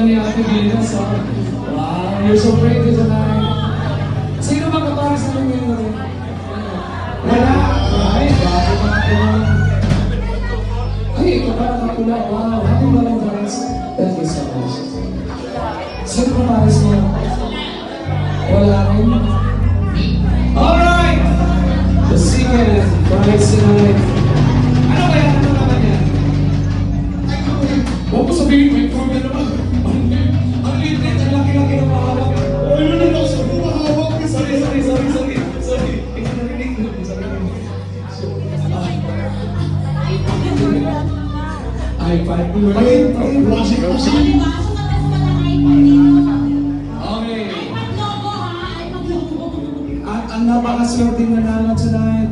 ni Ate Venus. Wow, you're so pretty tonight. Sino ba kapare sa inyo ngayon? Wala. Ay, bago mga pula. Ay, ikaw parang kapula. Wow, happy Valentine's. Thank you so much. Sino kapare sa inyo? Wala rin. Alright! The second prize tonight. Ano kaya? Ano naman yan? Huwag mo sabihin, may problem naman. Ang liit-liit, ang laki-laki ng mahawak. Ano na lang, sabi mo mahawak. Sorry. Ikaw narinig mo. iPad. Okay. At ang napakaswerteng nanalo tonight.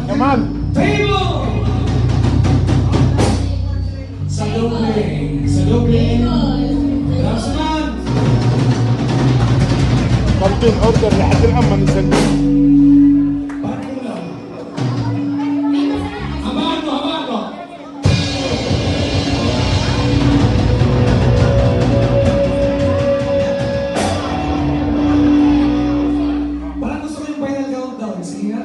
Come on! Table! Sa doble. Rasunan! طالبين اوردر لحد الان ما نزلنا. Habaan mo! Parang gusto ko yung final countdown. Sige nga.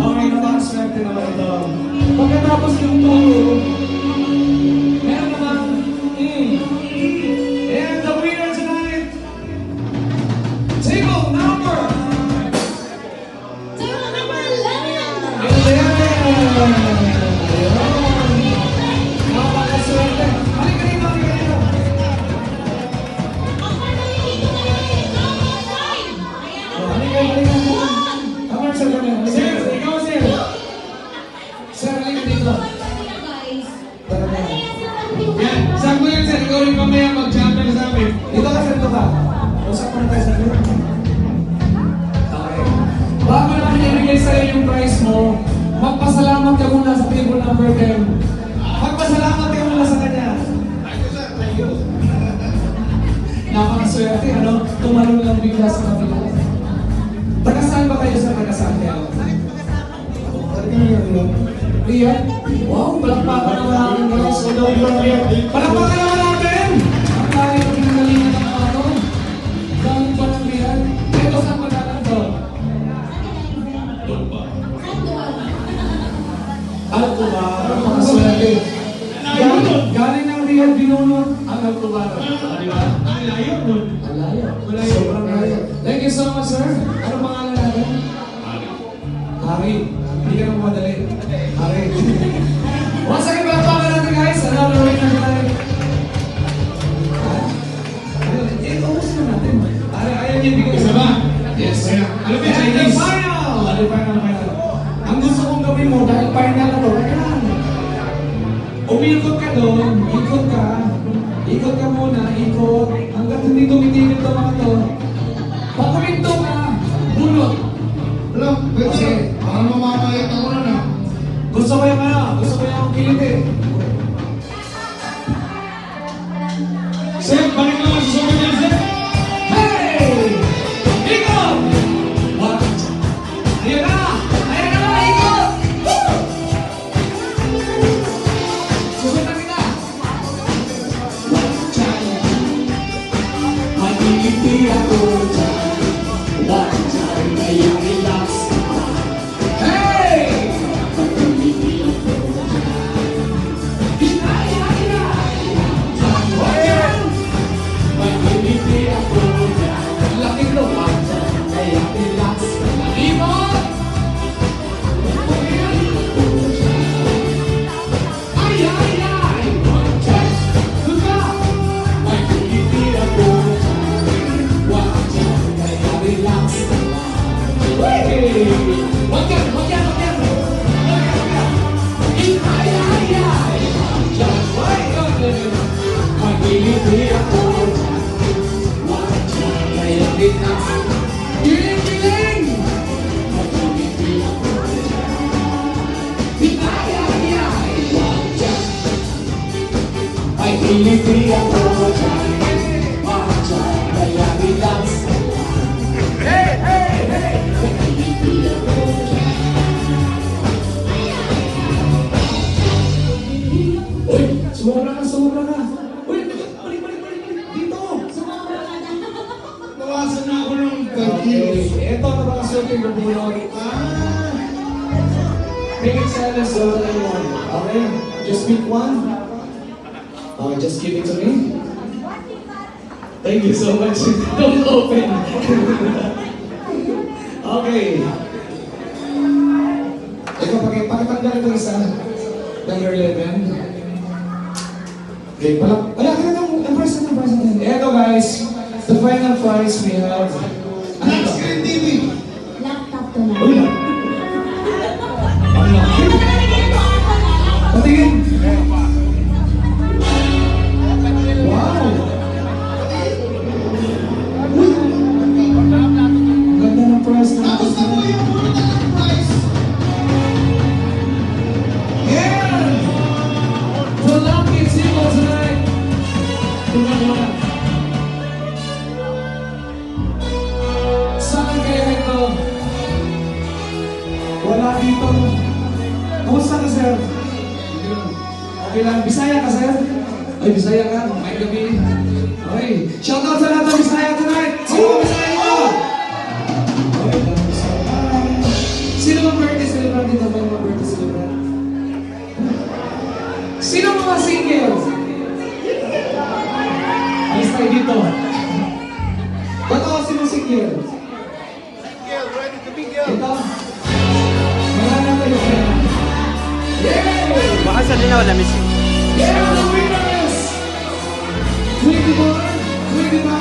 Okay, napakaswerte naman ito. Pagkatapos yung turo, meron naman, and the winner tonight, table number 11. Napakaswerte. Halika rito. Halika. Come on, sir. Sir, ikaw, sir. Sir, halika dito. Yan, sakto yan, sir. Ikaw rin mamaya mag-champion sa amin. Dito ka, sir. Dito ka. Usap mo na tayo sa akin. Okay. Bago namin ibigay sa'yo yung prize mo, magpasalamat ka muna sa table number 10. Magpasalamat ka muna sa kanya. Thank you. Napakaswerte, ano? Tumalong lang bigla sa kapila. Taga-saan ba kayo sa taga-saan kayo? Riyan? Wow, palakpakan naman natin guys. Palakpakan naman natin! Ang tayo pinagalingan ng ano. Galing pa ng Riyan. Ito saan pagkakan to? Alcubaro. Napakaswerte. Galing ng Riyan, binunod ang Alcubaro. Di ba? Ang layo nun. Ang layo. Sobrang layo. Thank you so much, sir. Ano pangalan natin? Hari. Hindi ka na pumadali. Hari. Once again, palakpakan natin guys. Another way na tayo. Ubus na natin. Ayaw niya bigay. Isa ba? Yes. Ano ba Chinese? Final. Ang gusto kong gawin mo, dahil final na to, kailangan. Umikot ka doon. Ikot ka muna. Hanggang hindi tumitigil ito mga to. Pag kuminto ka, bunot. Alam, pwede. Baka mamamayat ako na. Gusto ko yung kilitin. Sir, balik naman sa sobrang yan, sir. Hey! Ikot! What? Ayan na, ikot! Woo! Susunod na kita. Magigiti ako dyan. One time, kaya relax. Hey! Magigiti ako dyan. Magigiti ako dyan. Laking lo. One time, kaya relax. Ibot! Ay! One time, lupa! Magigiti ako dyan. One time, kaya relax. Hey! Wag yan! Magigiti ako dyan. One time, kaya relax. Giling! Magigiti ako dyan. One time. Magigiti ako dyan. One time, kaya relax. Hey! Magigiti ako dyan. na baka swerte yung bubulot. Make it silence so that anyone. Okay? Just pick one. Just give it to me. Thank you so much. Don't open. Okay. Ikaw, pakitanggal ito isa. Number 11. Okay, wala ka na ng person. Eto guys, the final prize we have. Ano Flat ito? screen TV. Laptop to na. Uy! Ang laki. Patingin. Wow! Uy! Ang ganda ng prize na. Tapos na po yung mortal price. Yeah! The lucky people tonight. Tumagawa. Saan kaya ito? Wala dito. Kumusta ka, sir? Okay lang. Bisaya ka, sir? Ay, Bisaya ka. May gabi. Okay. Shout out sa lahat ng Bisaya tonight. Sino ang Bisaya mo? Okay, lang Bisaya. Sino ang birthday celebrant dito? May mga birthday celebrant? Sino mga single? Alis tayo dito. Ba't ako sino single? Ito. Marana tayo kaya. Yay! Baka sa nila wala missing. Yeah, the winners! 21, 25,